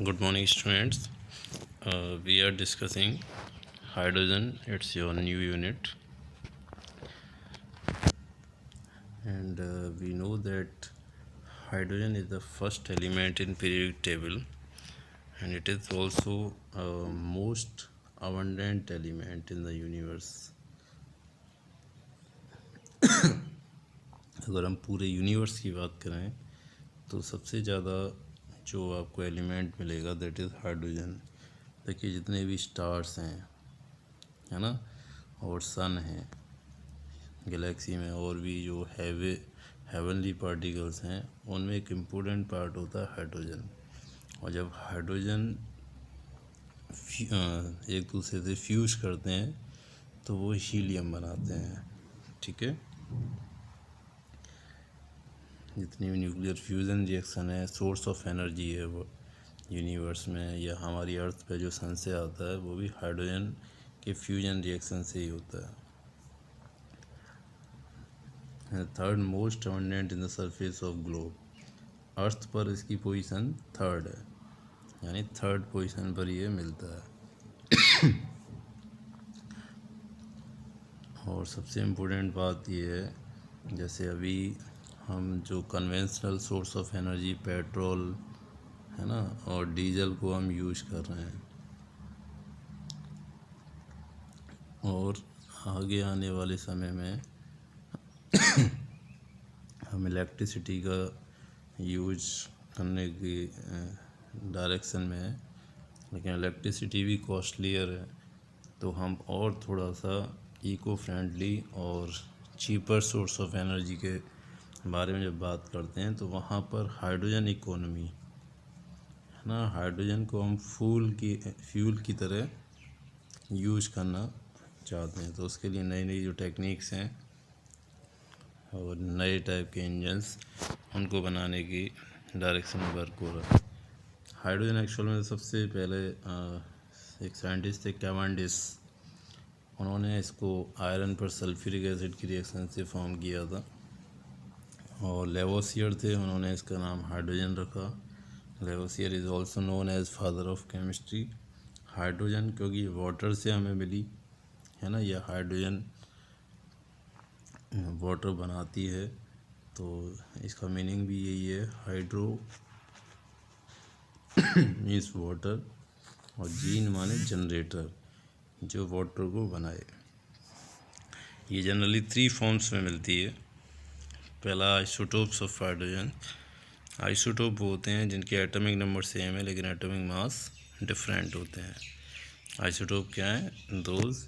Good morning, students. We are discussing hydrogen. It's your new unit, and we know that hydrogen is the first element in periodic table, and it is also most abundant element in the universe. अगर हम पूरे universe की बात करें तो सबसे ज़्यादा जो आपको एलिमेंट मिलेगा दैट इज़ हाइड्रोजन। देखिए जितने भी स्टार्स हैं, है ना, और सन है गैलेक्सी में, और भी जो हेवनली पार्टिकल्स हैं, उनमें एक इम्पोर्टेंट पार्ट होता है हाइड्रोजन। और जब हाइड्रोजन एक दूसरे से फ्यूज करते हैं तो वो हीलियम बनाते हैं। ठीक है, जितनी भी न्यूक्लियर फ्यूज़न रिएक्शन है, सोर्स ऑफ एनर्जी है वो यूनिवर्स में या हमारी अर्थ पे जो सन से आता है, वो भी हाइड्रोजन के फ्यूजन रिएक्शन से ही होता है। Third most abundant in the surface of globe. Earth पर इसकी पोजीशन थर्ड है, यानी थर्ड पोजीशन पर ये मिलता है। और सबसे इम्पोर्टेंट बात ये है, जैसे अभी हम जो conventional source of energy petrol है ना और डीजल को हम यूज़ कर रहे हैं, और आगे आने वाले समय में हम इलेक्ट्रिसिटी का यूज करने की डायरेक्शन में है, लेकिन इलेक्ट्रिसिटी भी कॉस्टलियर है। तो हम और थोड़ा सा इको फ्रेंडली और चीपर सोर्स ऑफ एनर्जी के बारे में जब बात करते हैं तो वहाँ पर हाइड्रोजन इकोनॉमी है ना, हाइड्रोजन को हम फ्यूल की तरह यूज करना चाहते हैं। तो उसके लिए नई नई जो टेक्निक्स हैं और नए टाइप के इंजन्स, उनको बनाने की डायरेक्शन में वर्क हो रहा है। हाइड्रोजन एक्चुअल में सबसे पहले एक साइंटिस्ट थे कैवेंडिश, उन्होंने इसको आयरन पर सल्फ्यूरिक एसिड की रिएक्शन से फॉर्म किया था। और लेवोसियर थे, उन्होंने इसका नाम हाइड्रोजन रखा। Lavoisier is also known as father of chemistry. Hydrogen क्योंकि वाटर से हमें मिली है ना, यह हाइड्रोजन वाटर बनाती है, तो इसका मीनिंग भी यही है। हाइड्रो मीन्स वाटर और जीन माने जनरेटर, जो वाटर को बनाए। ये जनरली 3 फॉर्म्स में मिलती है। पहला आइसोटोप्स ऑफ हाइड्रोजन। आइसोटोप होते हैं जिनके एटॉमिक नंबर सेम है लेकिन एटॉमिक मास डिफरेंट होते हैं। आइसोटोप क्या है? दोज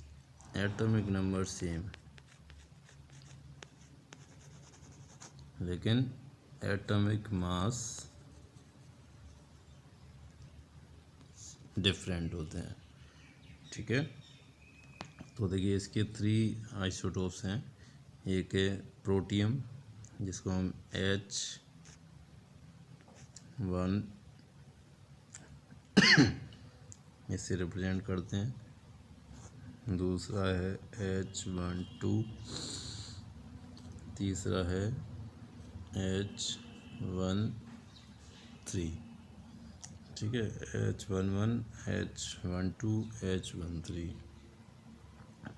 एटॉमिक नंबर सेम लेकिन एटॉमिक मास डिफरेंट होते हैं। ठीक है, तो देखिए इसके 3 आइसोटोप्स हैं। एक है प्रोटियम, जिसको हम H1 इससे रिप्रेजेंट करते हैं। दूसरा है H12, तीसरा है H13। ठीक है, H11, H12, H13।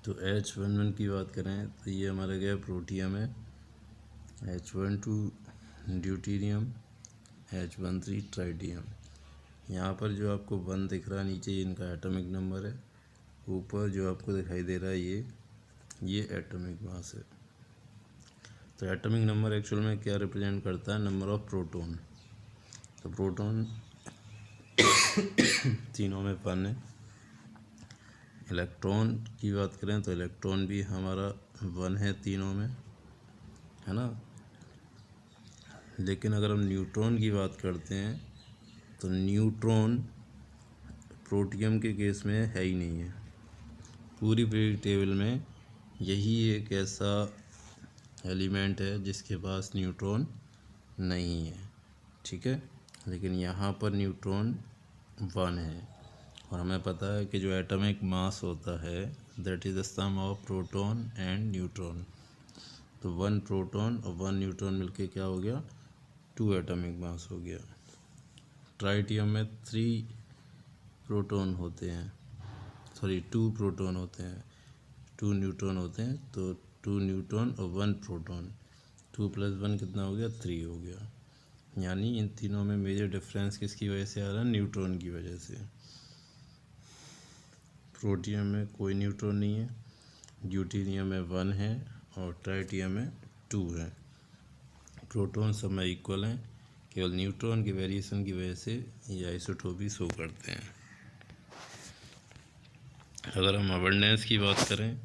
तो H11 की बात करें तो ये हमारा गया प्रोटियम है, H12 ड्यूटीरियम, H13 ट्राइटियम। यहाँ पर जो आपको 1 दिख रहा है नीचे, ये इनका एटॉमिक नंबर है। ऊपर जो आपको दिखाई दे रहा है ये एटॉमिक मास है। तो एटॉमिक नंबर एक्चुअल में क्या रिप्रेजेंट करता है? Number of proton. तो प्रोटॉन तीनों में 1 है। इलेक्ट्रॉन की बात करें तो इलेक्ट्रॉन भी हमारा 1 है तीनों में, है ना। लेकिन अगर हम न्यूट्रॉन की बात करते हैं तो न्यूट्रॉन प्रोटियम के केस में है ही नहीं है। पूरी पीरियडिक टेबल में यही एक ऐसा एलिमेंट है जिसके पास न्यूट्रॉन नहीं है। ठीक है, लेकिन यहाँ पर न्यूट्रॉन 1 है। और हमें पता है कि जो एटॉमिक मास होता है that is the sum of proton and neutron. तो 1 प्रोटॉन और 1 न्यूट्रॉन मिलके क्या हो गया? 2 एटॉमिक मास हो गया। ट्राइटियम में 3 प्रोटॉन होते हैं, सॉरी 2 प्रोटॉन होते हैं, 2 न्यूट्रॉन होते हैं, तो 2 न्यूट्रॉन और 1 प्रोटॉन, 2 + 1 कितना हो गया, 3 हो गया। यानी इन तीनों में मेजर डिफरेंस किसकी वजह से आ रहा है, न्यूट्रॉन की वजह से। प्रोटियम में कोई न्यूट्रॉन नहीं है, ड्यूटेरियम में 1 है और ट्राइटियम में 2 है। प्रोटॉन सब में इक्वल हैं, केवल न्यूट्रॉन के वेरिएशन की वजह से ये आइसोटोपी शो करते हैं। अगर हम अबंडेंस की बात करें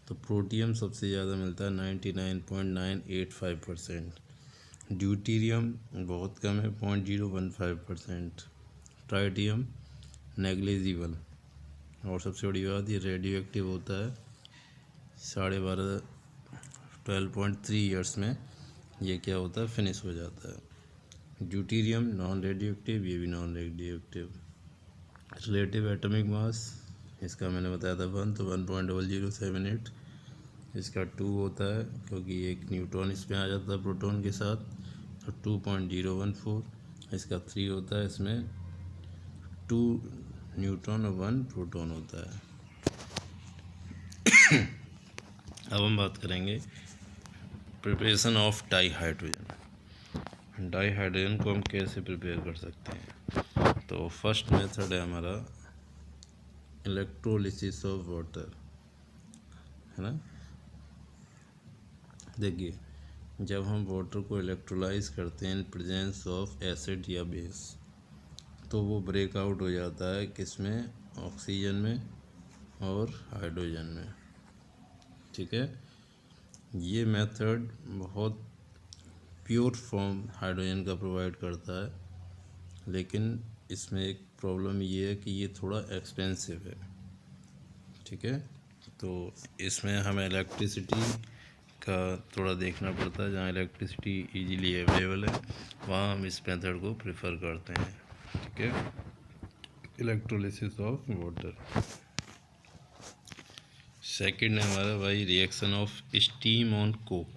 तो प्रोटियम सबसे ज़्यादा मिलता है 99.985%, ड्यूटेरियम बहुत कम है 0.015%, ट्राइटियम नेग्लिजिबल, और सबसे बड़ी बात ये रेडियो एक्टिव होता है 12.3 ईयर्स में ये क्या होता है, फिनिश हो जाता है। ड्यूटेरियम नॉन रेडियो एक्टिव, ये भी non radio active. Relative atomic mass इसका मैंने बताया था 1, तो 1.0078, इसका 2 होता है क्योंकि एक न्यूट्रॉन इसमें आ जाता है प्रोटॉन के साथ, तो 2.014, इसका 3 होता है, इसमें 2 न्यूट्रॉन और 1 प्रोटॉन होता है। अब हम बात करेंगे प्रिपरेशन ऑफ डाईहाइड्रोजन। डाईहाइड्रोजन को हम कैसे प्रिपेयर कर सकते हैं। तो फर्स्ट मेथड है हमारा इलेक्ट्रोलिसिस ऑफ वाटर, है ना। देखिए, जब हम वाटर को इलेक्ट्रोलाइज करते हैं इन प्रेजेंस ऑफ एसिड या बेस, तो वो ब्रेकआउट हो जाता है किसमें, ऑक्सीजन में और हाइड्रोजन में, ठीक है। ये मेथड बहुत प्योर फॉर्म हाइड्रोजन का प्रोवाइड करता है, लेकिन इसमें एक प्रॉब्लम ये है कि ये थोड़ा एक्सपेंसिव है, ठीक है। तो इसमें हमें इलेक्ट्रिसिटी का थोड़ा देखना पड़ता है, जहाँ इलेक्ट्रिसिटी इजीली अवेलेबल है वहाँ हम इस मेथड को प्रेफर करते हैं, ठीक है। Electrolysis of water. सेकंड है हमारा भाई reaction of steam on Coke.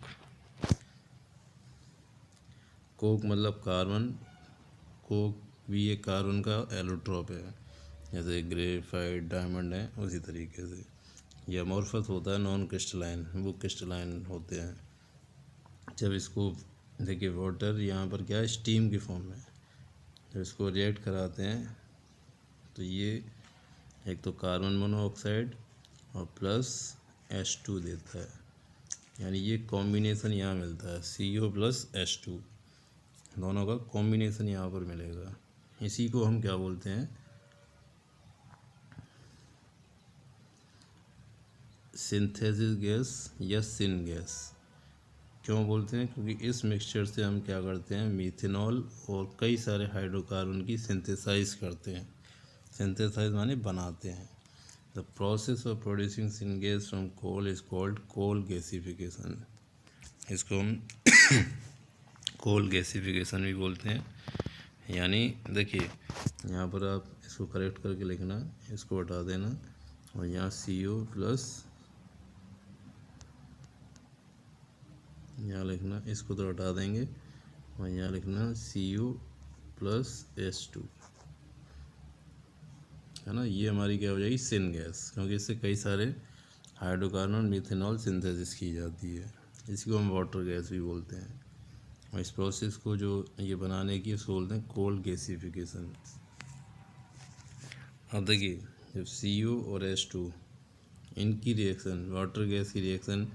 Coke मतलब कार्बन, कोक भी एक कार्बन का एलोट्रॉप है, जैसे ग्रेफाइट डायमंड है उसी तरीके से। ये अमोर्फस होता है, नॉन क्रिस्टलाइन, वो क्रिस्टलाइन होते हैं। जब इसको देखिए, वाटर यहाँ पर क्या है, स्टीम की फॉर्म में, जब इसको रिएक्ट कराते हैं तो ये एक तो कार्बन मोनोऑक्साइड और प्लस H2 देता है, यानी ये कॉम्बिनेशन यहाँ मिलता है, CO + H2, दोनों का कॉम्बिनेशन यहाँ पर मिलेगा। इसी को हम क्या बोलते हैं, सिंथेसिस गैस या सिन गैस। क्यों बोलते हैं, क्योंकि इस मिक्सचर से हम क्या करते हैं, मीथेनॉल और कई सारे हाइड्रोकार्बन की सिंथेसाइज करते हैं। सिंथेसाइज माने बनाते हैं। The process of producing syngas from coal is called coal gasification. इसको हम कोल गैसिफिकेशन भी बोलते हैं। यानी देखिए, यहाँ पर आप इसको करेक्ट करके लिखना, इसको हटा देना और यहाँ CO+ यहाँ लिखना, इसको तो हटा देंगे और यहाँ लिखना CO+ H2, है ना। ये हमारी क्या हो जाएगी, सिन गैस, क्योंकि इससे कई सारे हाइड्रोकार्बन मिथेनॉल सिंथेसिस की जाती है। इसी को हम वाटर गैस भी बोलते हैं। और इस प्रोसेस को जो ये बनाने की उसको बोलते हैं कोल गैसिफिकेशन। अब देखिए, जब CO और H2 इनकी रिएक्शन, वाटर गैस की रिएक्शन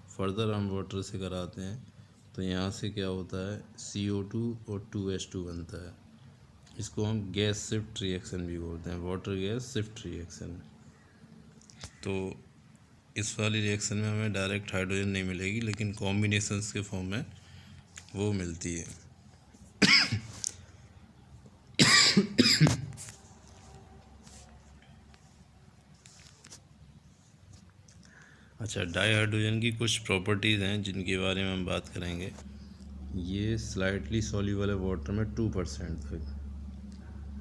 फर्दर हम वाटर से कराते हैं, तो यहाँ से क्या होता है, CO2 और 2H2 बनता है। इसको हम गैस शिफ्ट रिएक्शन भी बोलते हैं, वाटर गैस शिफ्ट रिएक्शन। तो इस वाली रिएक्शन में हमें डायरेक्ट हाइड्रोजन नहीं मिलेगी, लेकिन कॉम्बिनेशंस के फॉर्म में वो मिलती है। अच्छा, डाईहाइड्रोजन की कुछ प्रॉपर्टीज़ हैं जिनके बारे में हम बात करेंगे। ये स्लाइटली सॉल्यूबल है वाटर में 2% तक,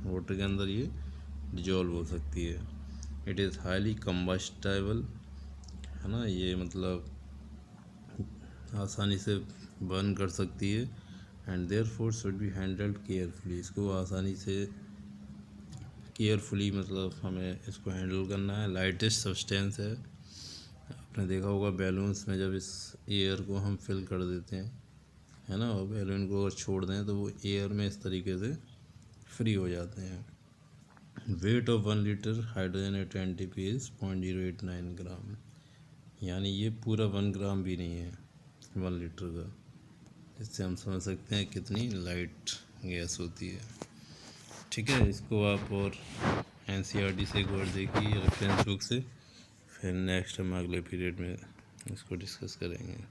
वाटर के अंदर ये डिजॉल्व हो सकती है। इट इज़ हाईली कंबस्टेबल, है ना, ये मतलब आसानी से बर्न कर सकती है and therefore should be handled carefully. इसको आसानी से केयरफुली मतलब हमें इसको हैंडल करना है। लाइटेस्ट सब्सटेंस है, आपने देखा होगा बैलून्स में जब इस एयर को हम फिल कर देते हैं, है ना, और बैलून को अगर छोड़ दें तो वो एयर में इस तरीके से फ्री हो जाते हैं। Weight of 1 litre hydrogen at NTP is 0.089 gram, यानी ये पूरा 1 ग्राम भी नहीं है 1 लीटर का। इससे हम समझ सकते हैं कितनी लाइट गैस होती है। ठीक है, इसको आप और NCERT से एक बार देखिए रेफरेंस बुक से, फिर नेक्स्ट हम अगले पीरियड में इसको डिस्कस करेंगे।